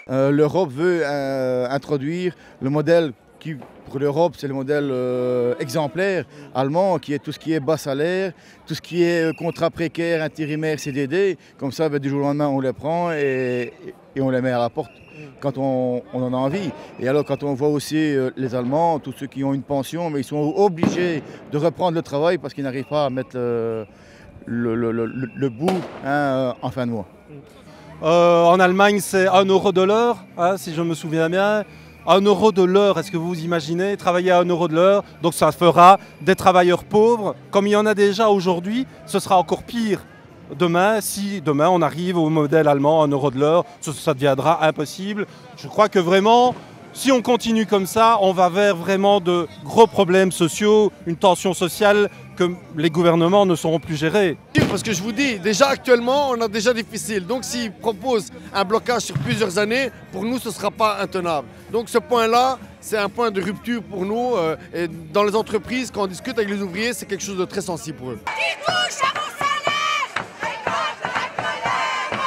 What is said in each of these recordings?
L'Europe veut introduire le modèle qui, pour l'Europe, c'est le modèle exemplaire allemand, qui est tout ce qui est bas salaire, tout ce qui est contrat précaire, intérimaire, CDD. Comme ça, du jour au lendemain, on les prend et on les met à la porte quand on en a envie. Et alors, quand on voit aussi les Allemands, tous ceux qui ont une pension, mais ils sont obligés de reprendre le travail parce qu'ils n'arrivent pas à mettre le bout en fin de mois. En Allemagne, c'est 1 euro de l'heure, si je me souviens bien. 1 euro de l'heure, est-ce que vous vous imaginez travailler à 1 euro de l'heure? Donc ça fera des travailleurs pauvres. Comme il y en a déjà aujourd'hui, ce sera encore pire demain. Si demain on arrive au modèle allemand, 1 euro de l'heure, ça deviendra impossible. Je crois que vraiment, si on continue comme ça, on va vers vraiment de gros problèmes sociaux, une tension sociale que les gouvernements ne sauront plus gérer. Parce que je vous dis, déjà actuellement, on a déjà difficile. Donc s'ils proposent un blocage sur plusieurs années, pour nous, ce ne sera pas intenable. Donc ce point-là, c'est un point de rupture pour nous. Et dans les entreprises, quand on discute avec les ouvriers, c'est quelque chose de très sensible pour eux.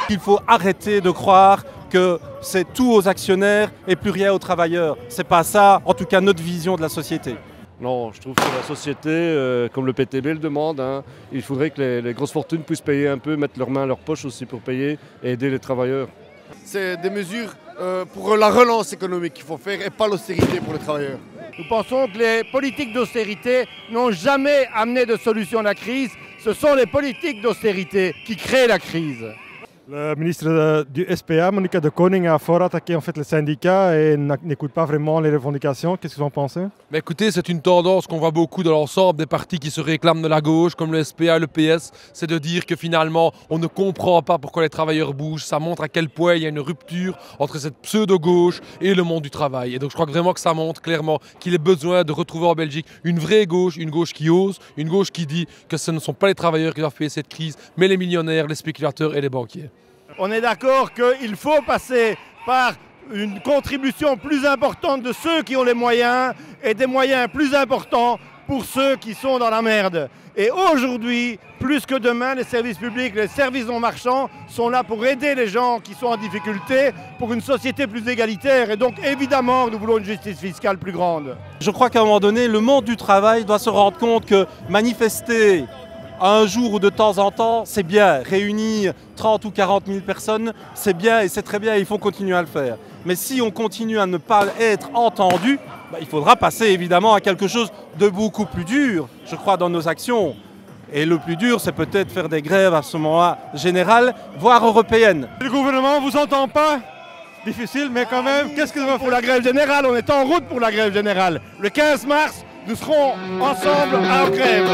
Il faut arrêter de croire que c'est tout aux actionnaires et plus rien aux travailleurs. C'est pas ça, en tout cas, notre vision de la société. Non, je trouve que la société, comme le PTB le demande, il faudrait que les grosses fortunes puissent payer un peu, mettre leurs mains à leur poche aussi pour payer et aider les travailleurs. C'est des mesures pour la relance économique qu'il faut faire et pas l'austérité pour les travailleurs. Nous pensons que les politiques d'austérité n'ont jamais amené de solution à la crise. Ce sont les politiques d'austérité qui créent la crise. Le ministre du SPA, Monica de Koning, a fort attaqué en fait les syndicats et n'écoute pas vraiment les revendications. Qu'est-ce que vous en pensez? Mais écoutez, c'est une tendance qu'on voit beaucoup dans l'ensemble des partis qui se réclament de la gauche, comme le SPA, le PS, c'est de dire que finalement, on ne comprend pas pourquoi les travailleurs bougent. Ça montre à quel point il y a une rupture entre cette pseudo-gauche et le monde du travail. Et donc je crois vraiment que ça montre clairement qu'il est besoin de retrouver en Belgique une vraie gauche, une gauche qui ose, une gauche qui dit que ce ne sont pas les travailleurs qui doivent payer cette crise, mais les millionnaires, les spéculateurs et les banquiers. On est d'accord qu'il faut passer par une contribution plus importante de ceux qui ont les moyens et des moyens plus importants pour ceux qui sont dans la merde. Et aujourd'hui, plus que demain, les services publics, les services non marchands sont là pour aider les gens qui sont en difficulté pour une société plus égalitaire. Et donc évidemment, nous voulons une justice fiscale plus grande. Je crois qu'à un moment donné, le monde du travail doit se rendre compte que manifester un jour ou de temps en temps, c'est bien. Réunir 30 ou 40 000 personnes, c'est bien et c'est très bien et il faut continuer à le faire. Mais si on continue à ne pas être entendu, il faudra passer évidemment à quelque chose de beaucoup plus dur, je crois, dans nos actions. Et le plus dur, c'est peut-être faire des grèves à ce moment-là générales, voire européennes. Le gouvernement ne vous entend pas? Difficile, mais quand même, qu'est-ce que vous pour la grève générale? On est en route pour la grève générale. Le 15 mars, nous serons ensemble en grève.